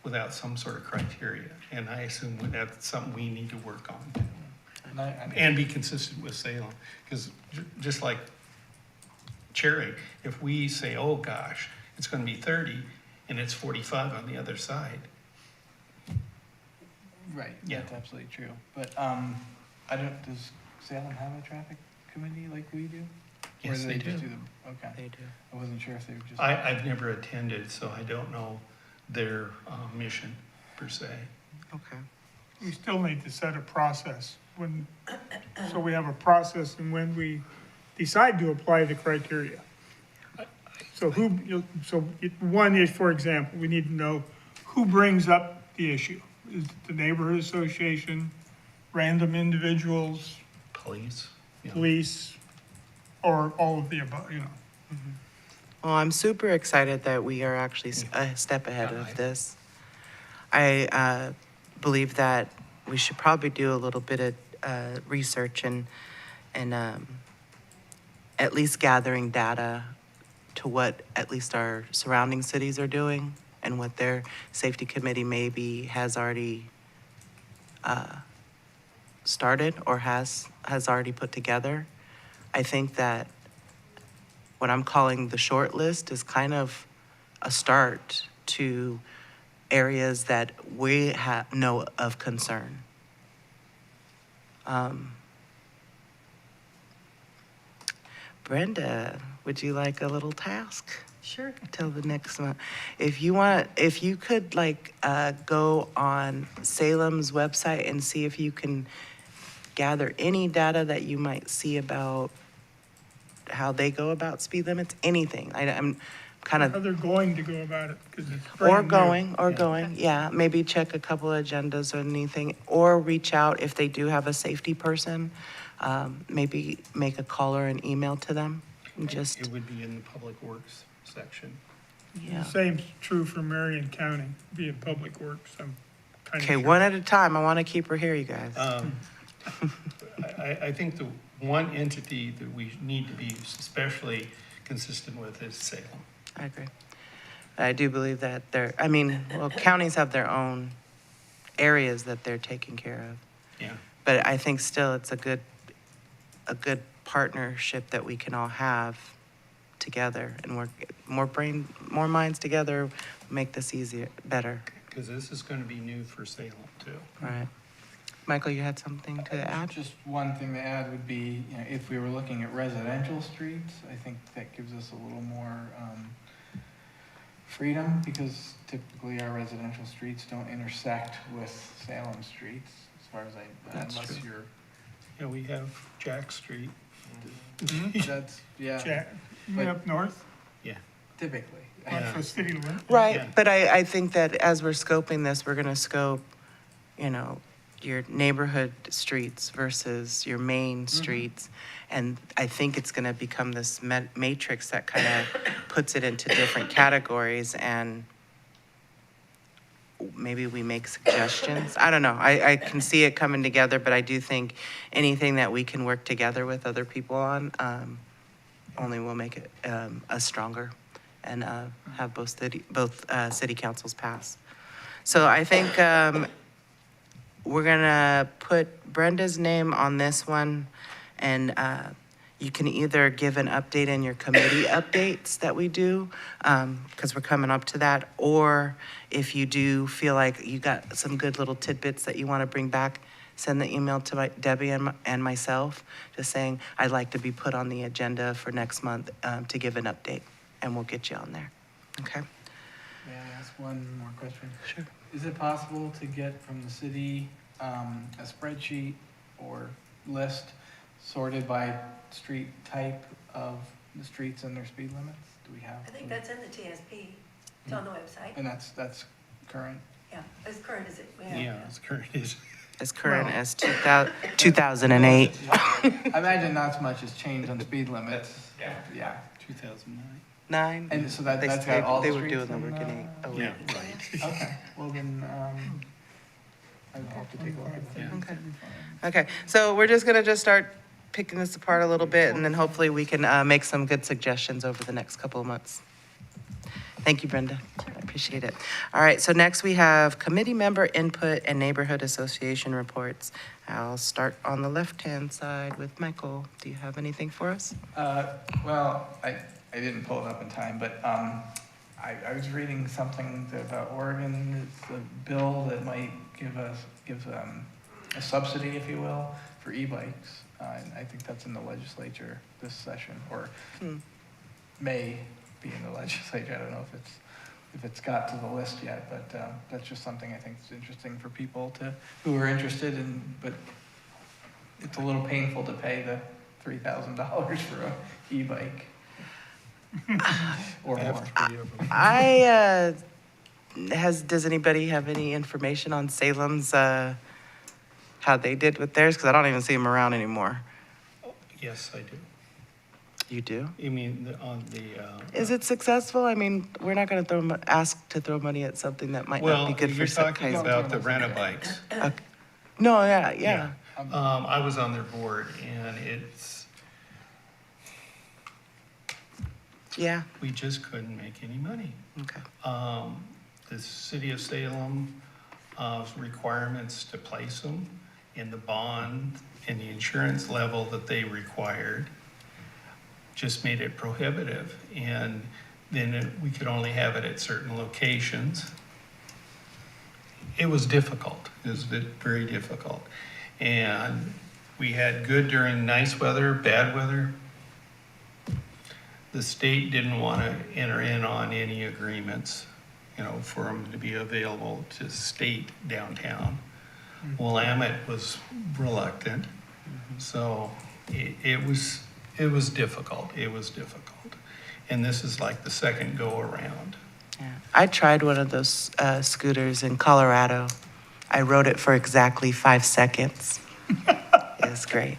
S4: without some sort of criteria. And I assume that's something we need to work on too. And be consistent with Salem. Because just like Cherry, if we say, oh gosh, it's going to be 30 and it's 45 on the other side.
S6: Right,
S4: Yeah.
S6: that's absolutely true. But does Salem have a traffic committee like we do? Or
S4: Yes, they
S6: just
S4: do.
S6: Okay.
S1: They do.
S6: I wasn't sure if they were just.
S4: I've never attended, so I don't know their mission per se.
S1: Okay.
S5: We still need to set a process so we have a process and when we decide to apply the criteria. So one is, for example, we need to know who brings up the issue. Is it the neighborhood association, random individuals,
S4: Police. Yeah.
S5: police, or all of the above, you know?
S1: Well, I'm super excited that we are actually a step ahead of this. I believe that we should probably do a little bit of research and at least gathering data to what at least our surrounding cities are doing and what their safety committee maybe has already started or has already put together. I think that what I'm calling the short list is kind of a start to areas that we know of concern. Brenda, would you like a little task?
S8: Sure.
S1: Till the next one. If you could like go on Salem's website and see if you can gather any data that you might see about how they go about speed limits, anything. I'm kind
S5: How
S1: of,
S5: they're going to go about it, because it's
S1: or
S5: brand new.
S1: going, yeah. Maybe check a couple of agendas or anything, or reach out if they do have a safety person. Maybe make a call or an email to them. And just,
S4: It would be in the Public Works section.
S1: yeah.
S5: The same's true for Marion County, be it Public Works, I'm kind of
S1: Okay,
S5: sure.
S1: one at a time. I want to keep her here, you guys.
S4: I think the one entity that we need to be especially consistent with is Salem.
S1: I agree. I do believe that counties have their own areas that they're taking care of.
S4: Yeah.
S1: But I think still it's a good partnership that we can all have together and work, more minds together, make this easier, better,
S4: Because this is going to be new for Salem too.
S1: right? Michael, you had something to add?
S6: Just one thing to add would be, you know, if we were looking at residential streets, I think that gives us a little more freedom, because typically our residential streets don't intersect with Salem streets, as far as
S1: That's
S6: unless
S1: true.
S6: you're,
S4: Yeah, we have Jack Street.
S6: that's, yeah,
S5: Jack, you went
S6: But-
S5: up north,
S4: Yeah.
S6: typically.
S5: on for city limit.
S4: Yeah.
S1: Right, but I think that as we're scoping this, we're gonna scope, your neighborhood streets versus your main streets. And I think it's gonna become this matrix that kind of puts it into different categories, and maybe we make suggestions. I don't know. I can see it coming together, but I do think anything that we can work together with other people on, only will make it us stronger and have both city councils pass. So I think we're gonna put Brenda's name on this one, and you can either give an update in your committee updates that we do, because we're coming up to that, or if you do feel like you got some good little tidbits that you want to bring back, send the email to Debbie and myself, just saying, I'd like to be put on the agenda for next month to give an update, and we'll get you on there, okay?
S6: May I ask one more question?
S1: Sure.
S6: Is it possible to get from the city a spreadsheet or list sorted by street type of the streets and their speed limits? Do we have?
S2: I think that's in the TSP. It's on the website.
S6: And that's current?
S2: Yeah, as current as it, we have.
S4: Yeah, it's current is.
S1: As current as 2008.
S6: I imagine not so much has changed on speed limits. Yeah.
S4: 2009.
S1: 9.
S6: And so that's
S1: They
S6: got all the
S1: were
S6: streets
S1: doing the
S6: in,
S1: work in 8.
S4: Yeah, right.
S6: Okay, well then, I'll have to take a look at that.
S4: Yeah.
S1: Okay. Okay, so we're just gonna start picking this apart a little bit, and then hopefully we can make some good suggestions over the next couple of months. Thank you, Brenda. I appreciate it. All right, so next we have committee member input and neighborhood association reports. I'll start on the left-hand side with Michael. Do you have anything for us?
S6: Well, I didn't pull it up in time, but I was reading something about Oregon. It's a bill that might give a subsidy, if you will, for e-bikes. And I think that's in the legislature this session, or may be in the legislature. I don't know if it's got to the list yet, but that's just something I think is interesting for people who are interested in, but it's a little painful to pay the $3,000 for a e-bike. Or more.
S4: After the other-
S1: Does anybody have any information on Salem's, how they did with theirs? Because I don't even see them around anymore.
S4: Yes, I do.
S1: You do?
S4: You mean on the,
S1: Is it successful? I mean, we're not going to ask to throw money at something that might not
S4: well,
S1: be good
S4: you're
S1: for
S4: talking
S1: Keizer.
S4: about the rent-a-bikes.
S1: No, yeah.
S4: I was on their board, and
S1: Yeah,
S4: we just couldn't make any money.
S1: okay.
S4: The city of Salem, requirements to place them in the bond and the insurance level that they required just made it prohibitive. And then we could only have it at certain locations. It was difficult. It was very difficult. And we had good during nice weather, bad weather. The state didn't want to enter in on any agreements, for them to be available to state downtown. Willamette was reluctant, so it was difficult. It was difficult. And this is like the second go around.
S1: Yeah. I tried one of those scooters in Colorado. I rode it for exactly 5 seconds. It was great.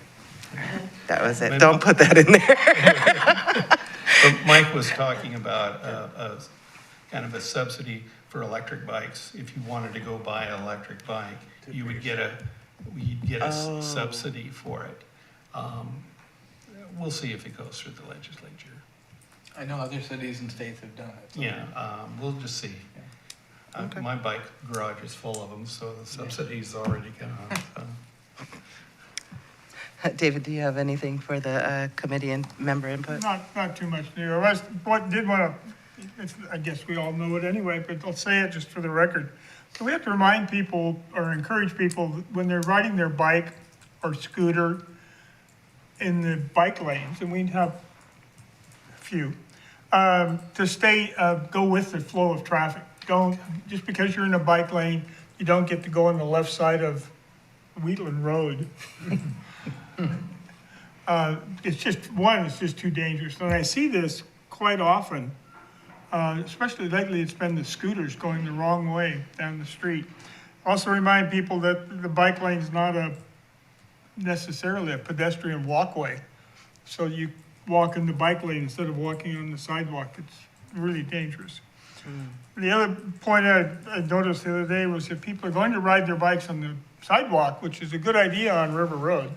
S1: That was it. Don't put that in there.
S4: But Mike was talking about a kind of a subsidy for electric bikes. If you wanted to go buy an electric bike, you would get a subsidy for it. We'll see if it goes through the legislature.
S6: I know other cities and states have done it. So.
S4: Yeah, we'll just see.
S1: Okay.
S4: My bike garage is full of them, so the subsidy's already gone.
S1: David, do you have anything for the committee and member input?
S5: Not too much new. I guess we all know it anyway, but I'll say it just for the record. So we have to remind people or encourage people that when they're riding their bike or scooter in the bike lanes, and we have a few, to go with the flow of traffic. Just because you're in a bike lane, you don't get to go on the left side of Wheatland Road. It's just too dangerous. And I see this quite often, especially lately, it's been the scooters going the wrong way down the street. Also remind people that the bike lane is not necessarily a pedestrian walkway. So you walk in the bike lane instead of walking on the sidewalk. It's really dangerous. The other point I noticed the other day was if people are going to ride their bikes on the sidewalk, which is a good idea on River Road,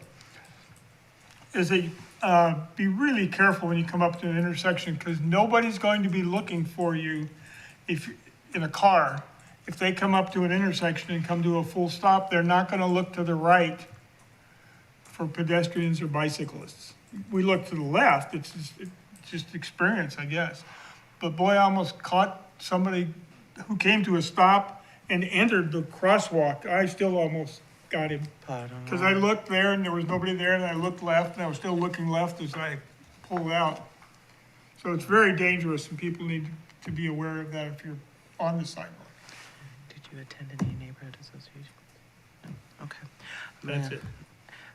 S5: is that be really careful when you come up to an intersection because nobody's going to be looking for you in a car. If they come up to an intersection and come to a full stop, they're not going to look to the right for pedestrians or bicyclists. We look to the left. It's just experience, I guess. But boy, I almost caught somebody who came to a stop and entered the crosswalk. I still almost got him. Because I looked there and there was nobody there, and I looked left and I was still looking left as I pulled out. So it's very dangerous and people need to be aware of that if you're on the sidewalk.
S1: Did you attend any neighborhood association? No? Okay.
S5: That's it.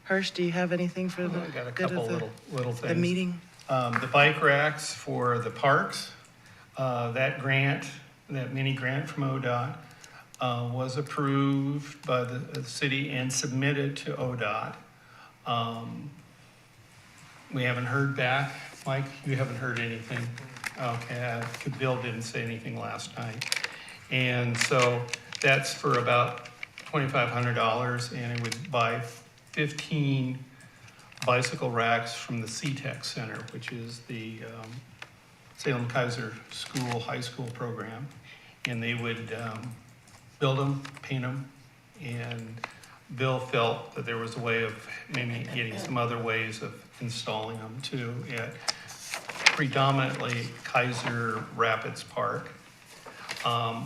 S1: Hirsch, do you have anything for the
S4: I got a
S1: good
S4: couple
S1: of
S4: little things.
S1: the meeting?
S4: The bike racks for the parks, that mini grant from ODOT was approved by the city and submitted to ODOT. We haven't heard back. Mike, you haven't heard anything? Okay, Bill didn't say anything last night. And so that's for about $2,500, and it would buy 15 bicycle racks from the CTEC Center, which is the Salem Keizer high school program. And they would build them, paint them, and Bill felt that there was a way of maybe getting some other ways of installing them too at predominantly Keizer Rapids Park. I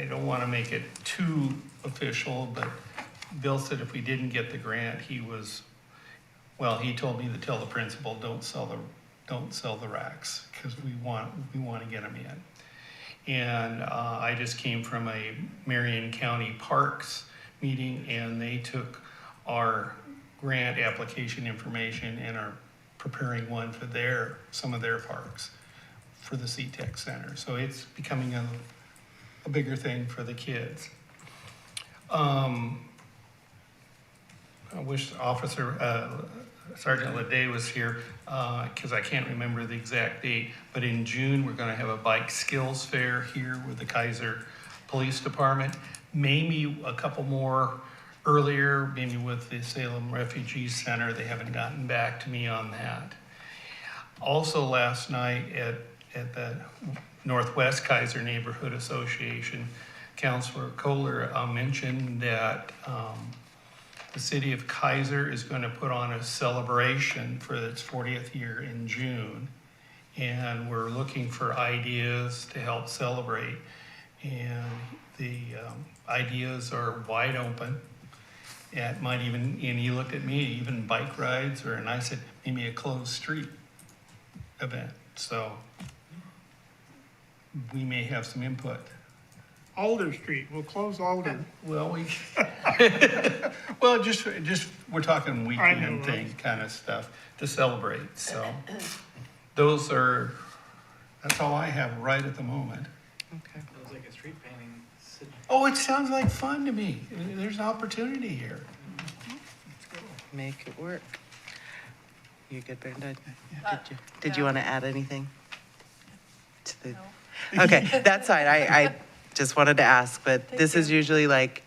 S4: don't want to make it too official, but Bill said if we didn't get the grant, he told me to tell the principal, don't sell the racks because we want to get them in. And I just came from a Marion County Parks meeting, and they took our grant application information and our preparing one for some of their parks for the CTEC Center. So it's becoming a bigger thing for the kids. I wish Sergeant Leday was here, because I can't remember the exact date, but in June, we're gonna have a bike skills fair here with the Keizer Police Department. Maybe a couple more earlier, maybe with the Salem Refugee Center. They haven't gotten back to me on that. Also last night at the Northwest Keizer Neighborhood Association, Councilor Kohler mentioned that the city of Keizer is going to put on a celebration for its 40th year in June. And we're looking for ideas to help celebrate. And the ideas are wide open. It might even, and he looked at me, even bike rides, and I said, maybe a closed street event. So we may have some input.
S5: Alder Street, we'll close Alder.
S4: Well, well, just, we're talking
S5: I know,
S4: weekend
S5: right?
S4: thing kind of stuff to celebrate, so. That's all I have right at the moment.
S1: Okay.
S6: Sounds like a street painting.
S4: Oh, it sounds like fun to me. There's an opportunity here.
S1: Make it work. You good, Brenda?
S3: Uh,
S1: Did you want to add anything? To the,
S3: No.
S1: okay, that's fine. I just wanted to ask, but this is usually like,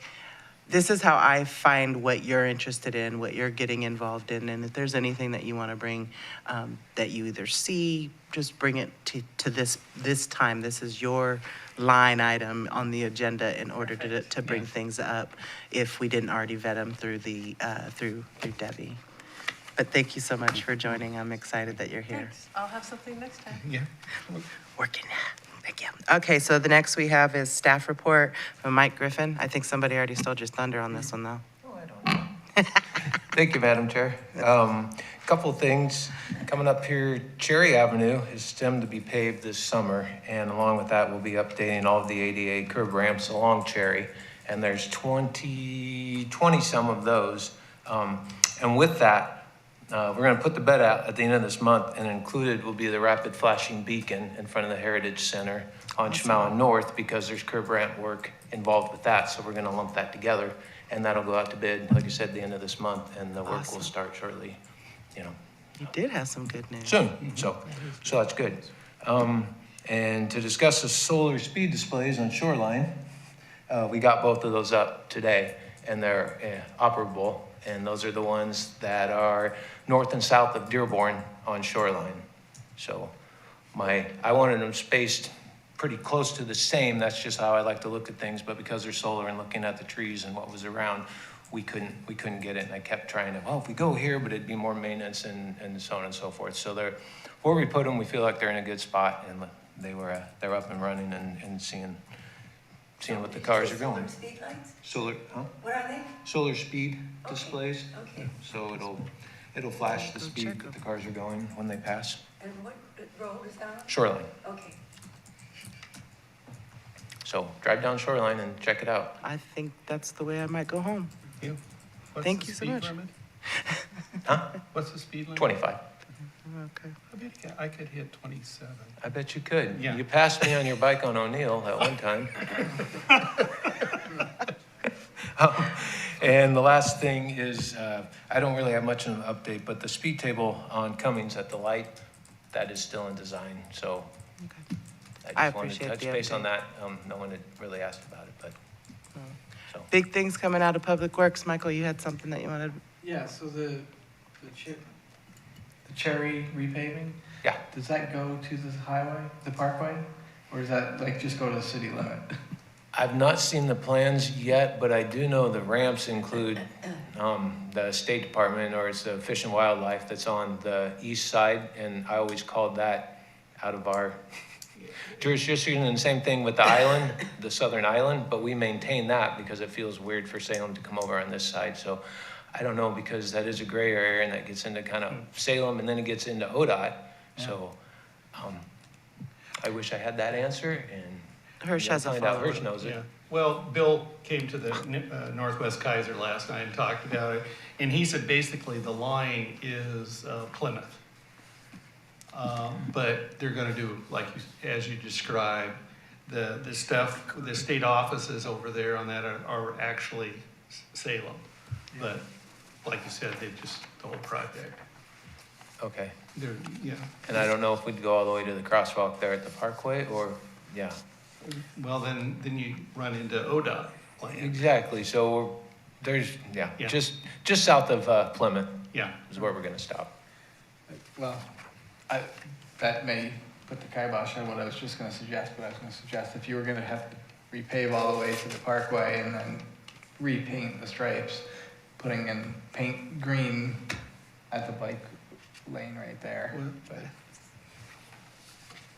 S1: this is how I find what you're interested in, what you're getting involved in. And if there's anything that you want to bring, that you either see, just bring it to this time. This is your line item on the agenda in order to bring things up if we didn't already vet them through through Debbie. But thank you so much for joining. I'm excited that you're here.
S3: Thanks. I'll have something next time.
S4: Yeah.
S1: Working. Thank you. Okay, so the next we have is staff report from Mike Griffin. I think somebody already stole your thunder on this one, though.
S7: Oh, I don't know. Thank you, Madam Chair. Couple of things coming up here. Cherry Avenue is stemmed to be paved this summer, and along with that, we'll be updating all of the ADA curb ramps along Cherry, and there's 20 some of those. And with that, we're going to put the bed out at the end of this month, and included will be the rapid flashing beacon in front of the Heritage Center on Schmalen North, because there's curb ramp work involved with that. So we're going to lump that together, and that'll go out to bid, like I said, at the end of this month, and the work
S1: Awesome.
S7: will start shortly,
S1: You did have some good news.
S7: soon. So that's good. And to discuss the solar speed displays on Shoreline, we got both of those up today, and they're operable. And those are the ones that are north and south of Dearborn on Shoreline. So I wanted them spaced pretty close to the same. That's just how I like to look at things. But because they're solar and looking at the trees and what was around, we couldn't get it. And I kept trying to, if we go here, but it'd be more maintenance and so on and so forth. So where we put them, we feel like they're in a good spot, and they're up and running and seeing what the cars are going.
S2: Speed lights?
S7: Solar, huh?
S2: What are they?
S7: Solar speed displays.
S2: Okay.
S7: So it'll flash the
S1: Go
S7: speed
S1: check
S7: that
S1: them.
S7: the cars are going when they pass.
S2: And what road is that on?
S7: Shoreline.
S2: Okay.
S7: So drive down Shoreline and check it out.
S1: I think that's the way I might go home.
S4: You? What's
S1: Thank
S4: the
S1: you so
S4: speed
S1: much.
S4: limit?
S7: Huh?
S4: What's the speed limit?
S7: 25.
S1: Okay.
S4: I could hit 27.
S7: I bet you could.
S4: Yeah.
S7: You passed me on your bike on O'Neill at one time. And the last thing is, I don't really have much of an update, but the speed table on Cummings at the light, that is still in design. So
S1: I
S7: I just wanted to
S1: appreciate
S7: touch
S1: the
S7: base on
S1: update.
S7: that. No one had really asked about it, but so.
S1: Big things coming out of Public Works. Michael, you had something that you wanted?
S6: Yeah, so the cherry repaving,
S7: Yeah.
S6: does that go to the highway, the parkway? Or does that just go to the city limit?
S7: I've not seen the plans yet, but I do know the ramps include the State Department, or it's the Fish and Wildlife that's on the east side, and I always called that out of our jurisdiction, and same thing with the island, the southern island, but we maintain that because it feels weird for Salem to come over on this side. So I don't know, because that is a gray area, and that gets into kind of Salem, and then it gets into ODOT. So I wish I had that answer, and
S1: Hirsch has a
S7: find out.
S1: follow-up.
S7: Hirsch knows it.
S4: Yeah, well, Bill came to the Northwest Keizer last night and talked about it, and he said basically the line is Plymouth. But they're gonna do, like, as you described, the stuff, the state offices over there on that are actually Salem. But like you said, they just, the whole project,
S7: Okay.
S4: they're, yeah.
S7: And I don't know if we'd go all the way to the crosswalk there at the Parkway, or, yeah.
S4: Well, then you run into ODOT land.
S7: Exactly, so there's, yeah,
S4: Yeah.
S7: just south of Plymouth
S4: Yeah,
S7: is where we're gonna stop.
S6: Well, that may put the kibosh on what I was just gonna suggest, but I was gonna suggest if you were gonna have to repave all the way to the Parkway and then repaint the stripes, putting in paint green at the bike lane right there, but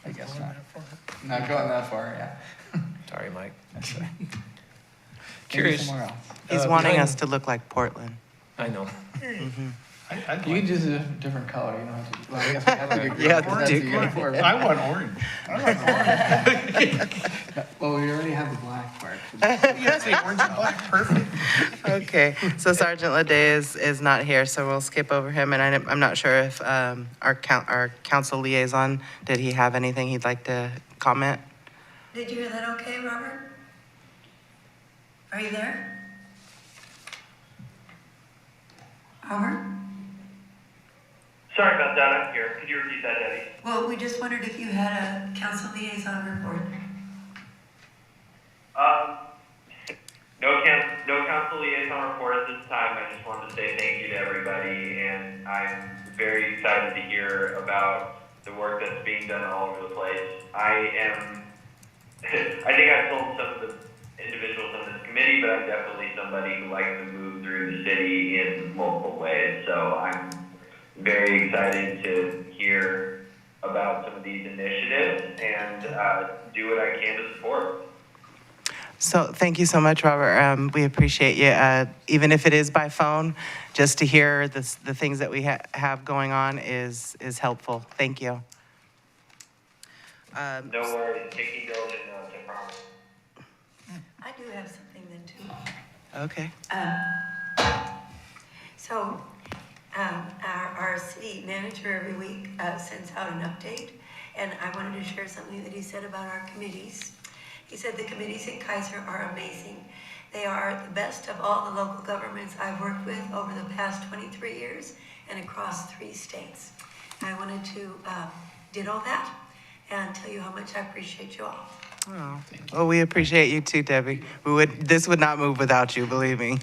S6: I guess not. Not going that far, yeah.
S7: Sorry, Mike.
S6: That's right. Maybe
S7: Curious.
S6: somewhere else.
S1: He's wanting
S7: behind-
S1: us to look like Portland.
S7: I know.
S4: I'd
S6: You
S4: like,
S6: can choose a different color, you don't have to, well, I guess we have to do green.
S1: Yeah,
S6: because that's
S1: do
S6: the
S1: green.
S6: uniform.
S4: I want orange.
S6: Well, we already have the black part.
S4: Yeah, say orange and black, perfect.
S1: Okay, so Sergeant Lede is not here, so we'll skip over him, and I'm not sure if our council liaison, did he have anything he'd like to comment?
S2: Did you hear that okay, Robert? Are you there? Robert?
S10: Sorry about that, I'm here. Could you repeat that, Debbie?
S2: Well, we just wondered if you had a council liaison report.
S10: No council liaison report at this time. I just wanted to say thank you to everybody, and I'm very excited to hear about the work that's being done all over the place. I think I've told some of the individuals on this committee, but I'm definitely somebody who likes to move through the city in multiple ways. So I'm very excited to hear about some of these initiatives and do what I can to support.
S1: So thank you so much, Robert. We appreciate you. Even if it is by phone, just to hear the things that we have going on is helpful. Thank you.
S10: No worries. Taking diligent notes, I promise.
S2: I do have something then too.
S1: Okay.
S2: So, our city manager every week sends out an update, and I wanted to share something that he said about our committees. He said the committees in Keizer are amazing. They are the best of all the local governments I've worked with over the past 23 years and across 3 states. I wanted to ditto that and tell you how much I appreciate you all.
S1: Oh, well, we appreciate you too, Debbie. This would not move without you, believe me.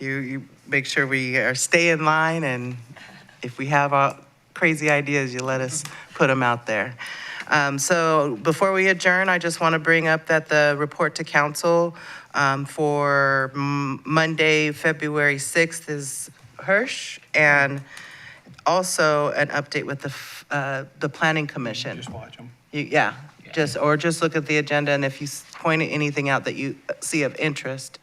S1: You make sure we stay in line, and if we have crazy ideas, you let us put them out there. So before we adjourn, I just want to bring up that the report to council for Monday, February 6th is Hirsch, and also an update with the Planning Commission.
S4: Just watch them.
S1: Yeah, just look at the agenda, and if you point anything out that you see of interest,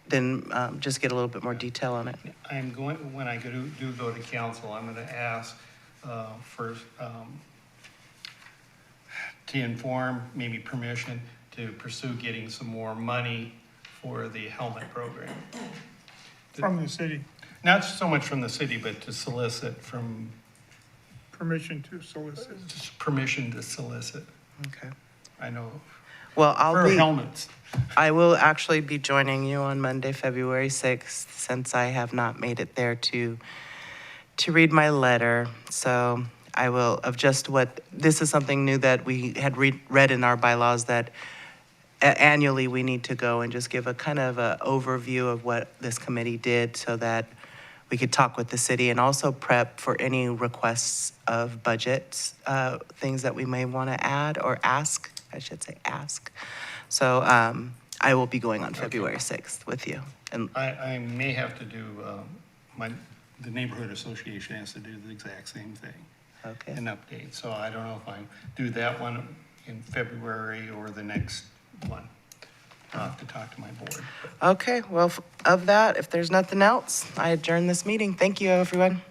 S1: then just get a little bit more detail on it.
S4: I'm going, when I do go to council, I'm gonna ask first to inform, maybe permission to pursue getting some more money for the helmet program.
S5: From the city,
S4: Not so much from the city, but to solicit from,
S5: permission to solicit.
S4: just permission to solicit.
S1: Okay.
S4: I know,
S1: Well,
S4: for helmets.
S1: I will actually be joining you on Monday, February 6th, since I have not made it there to read my letter. So I will, of just what, this is something new that we had read in our bylaws, that annually we need to go and just give a kind of a overview of what this committee did, so that we could talk with the city and also prep for any requests of budgets, things that we may want to add or ask, I should say ask. So I will be going on February 6th with you. And
S4: I may have to do, the neighborhood association has to do the exact same thing.
S1: okay.
S4: An update, so I don't know if I do that one in February or the next one. I'll have to talk to my board.
S1: Okay, well, of that, if there's nothing else, I adjourn this meeting. Thank you, everyone.